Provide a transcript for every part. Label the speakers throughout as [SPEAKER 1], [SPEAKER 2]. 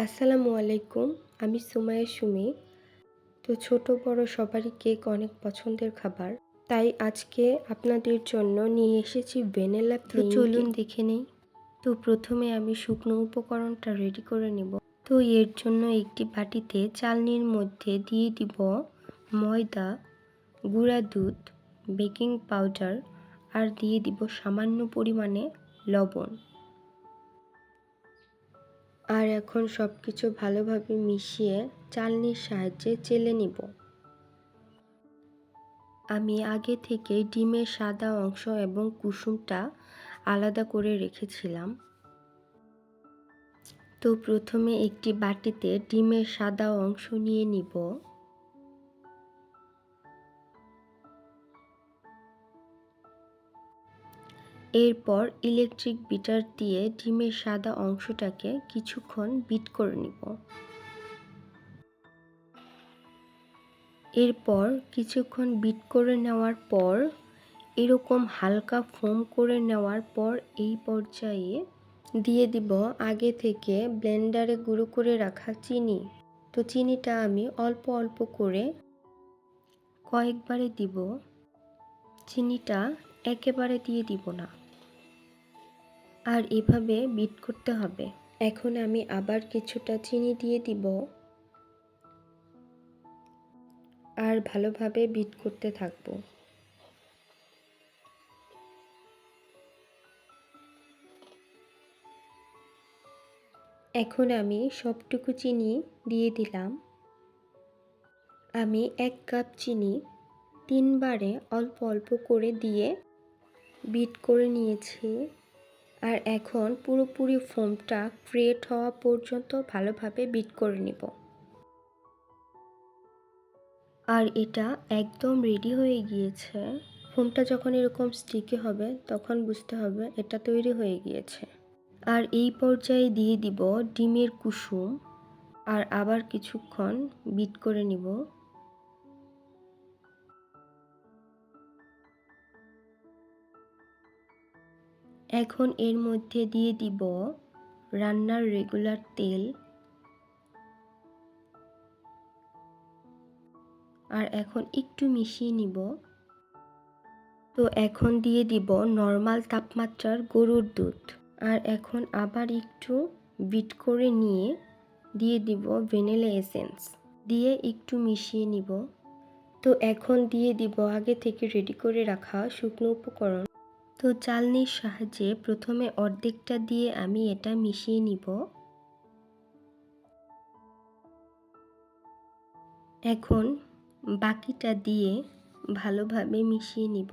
[SPEAKER 1] আসসালামু আলাইকুম। আমি সুমাইয়া সুমি। তো ছোট বড় সবারই কেক অনেক পছন্দের খাবার। তাই আজকে আপনাদের জন্য নিয়ে এসেছি ভ্যানিলা প্লেন কেক। চলুন দেখে নেই। তো প্রথমে আমি শুকনো উপকরণটা রেডি করে নেব। তো এর জন্য একটি বাটিতে চালনির মধ্যে দিয়ে দিব ময়দা, গুঁড়া দুধ, বেকিং পাউডার আর দিয়ে দিব সামান্য পরিমাণে লবণ। আর এখন সব কিছু ভালোভাবে মিশিয়ে চালনির সাহায্যে চেলে নিব। আমি আগে থেকে ডিমের সাদা অংশ এবং কুসুমটা আলাদা করে রেখেছিলাম। তো প্রথমে একটি বাটিতে ডিমের সাদা অংশ নিয়ে নিব। এরপর ইলেকট্রিক বিটার দিয়ে ডিমের সাদা অংশটাকে কিছুক্ষণ বিট করে নিব। এরপর কিছুক্ষণ বিট করে নেওয়ার পর এরকম হালকা ফোম করে নেওয়ার পর এই পর্যায়ে দিয়ে দিব আগে থেকে ব্লেন্ডারে গুঁড়ো করে রাখা চিনি। তো চিনিটা আমি অল্প অল্প করে কয়েকবারে দিব। চিনিটা একেবারে দিয়ে দিব না। আর এভাবে বিট করতে হবে। এখন আমি আবার কিছুটা চিনি দিয়ে দিব আর ভালোভাবে বিট করতে থাকবো। এখন আমি সবটুকু চিনি দিয়ে দিলাম। আমি 1 কাপ চিনি 3 বারে অল্প অল্প করে দিয়ে বিট করে নিয়েছি। আর এখন পুরোপুরি ফোমটা ক্রিয়েট হওয়া পর্যন্ত ভালোভাবে বিট করে নিব। আর এটা একদম রেডি হয়ে গিয়েছে। ফোমটা যখন এরকম স্টিকি হবে তখন বুঝতে হবে এটা তৈরি হয়ে গিয়েছে। আর এই পর্যায়ে দিয়ে দিব ডিমের কুসুম আর আবার কিছুক্ষণ বিট করে নিব। এখন এর মধ্যে দিয়ে দিব রান্নার রেগুলার তেল আর এখন একটু মিশিয়ে নিব। তো এখন দিয়ে দিব নর্মাল তাপমাত্রার গরুর দুধ আর এখন আবার একটু বিট করে নিয়ে দিয়ে দিব ভ্যানিলা এসেন্স দিয়ে একটু মিশিয়ে নিব। তো এখন দিয়ে দিব আগে থেকে রেডি করে রাখা শুকনো উপকরণ। তো চালনির সাহায্যে প্রথমে অর্ধেকটা দিয়ে আমি এটা মিশিয়ে নিব। এখন বাকিটা দিয়ে ভালোভাবে মিশিয়ে নিব।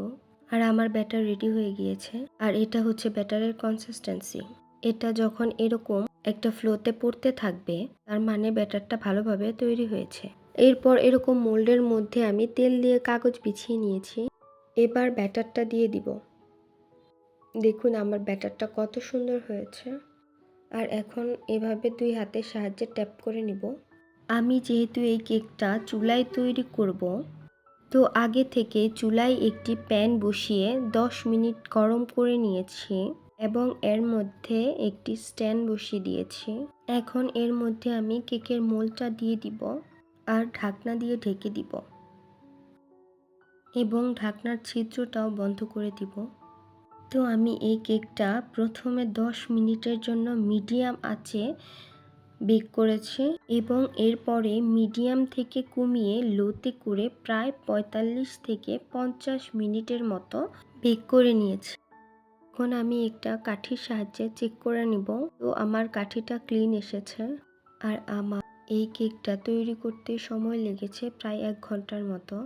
[SPEAKER 1] আর আমার ব্যাটার রেডি হয়ে গিয়েছে। আর এটা হচ্ছে ব্যাটারের কনসিস্টেন্সি। এটা যখন এরকম একটা ফ্লোতে পড়তে থাকবে তার মানে ব্যাটারটা ভালোভাবে তৈরি হয়েছে। এরপর এরকম মোল্ডের মধ্যে আমি তেল দিয়ে কাগজ বিছিয়ে নিয়েছি। এবার ব্যাটারটা দিয়ে দিব। দেখুন আমার ব্যাটারটা কত সুন্দর হয়েছে। আর এখন এভাবে 2 হাতের সাহায্যে ট্যাপ করে নিব। আমি যেহেতু এই কেকটা চুলায় তৈরি করব, তো আগে থেকে চুলায় একটি প্যান বসিয়ে 10 মিনিট গরম করে নিয়েছি এবং এর মধ্যে একটি স্ট্যান্ড বসিয়ে দিয়েছি। এখন এর মধ্যে আমি কেকের মোল্ডটা দিয়ে দিব আর ঢাকনা দিয়ে ঢেকে দিব এবং ঢাকনার ছিদ্রটাও বন্ধ করে দিব। তো আমি এই কেকটা প্রথমে 10 মিনিটের জন্য মিডিয়াম আঁচে বেক করেছি এবং এরপরে মিডিয়াম থেকে কমিয়ে লোতে করে প্রায় 45 থেকে 50 মিনিটের মতো বেক করে নিয়েছি। এখন আমি একটা কাঠির সাহায্যে চেক করে নিব। তো আমার কাঠিটা ক্লিন এসেছে। আর আমার এই কেকটা তৈরি করতে সময় লেগেছে প্রায় 1 ঘন্টার মতো।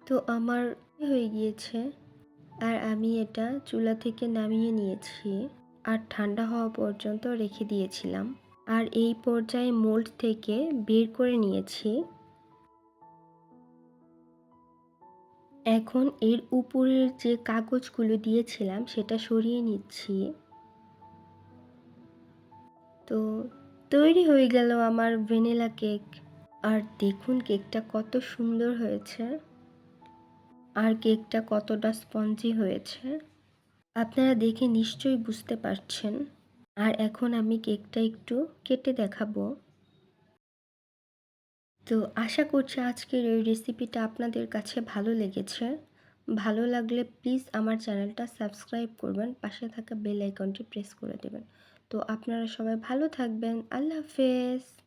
[SPEAKER 1] তো আমার হয়ে গিয়েছে। আর আমি এটা চুলা থেকে নামিয়ে নিয়েছি আর ঠান্ডা হওয়া পর্যন্ত রেখে দিয়েছিলাম। আর এই পর্যায়ে মোল্ড থেকে বের করে নিয়েছি। এখন এর উপরের যে কাগজগুলো দিয়েছিলাম সেটা সরিয়ে নিচ্ছি। তো তৈরি হয়ে গেল আমার ভ্যানিলা কেক। আর দেখুন কেকটা কত সুন্দর হয়েছে আর কেকটা কতটা স্পঞ্জি হয়েছে আপনারা দেখে নিশ্চয়ই বুঝতে পারছেন। আর এখন আমি কেকটা একটু কেটে দেখাবো। তো আশা করছি আজকের এই রেসিপিটা আপনাদের কাছে ভালো লেগেছে। ভালো লাগলে প্লিজ আমার চ্যানেলটা সাবস্ক্রাইব করবেন, পাশে থাকা বেল আইকনটি প্রেস করে দেবেন। তো আপনারা সবাই ভালো থাকবেন। আল্লাহ হাফেজ।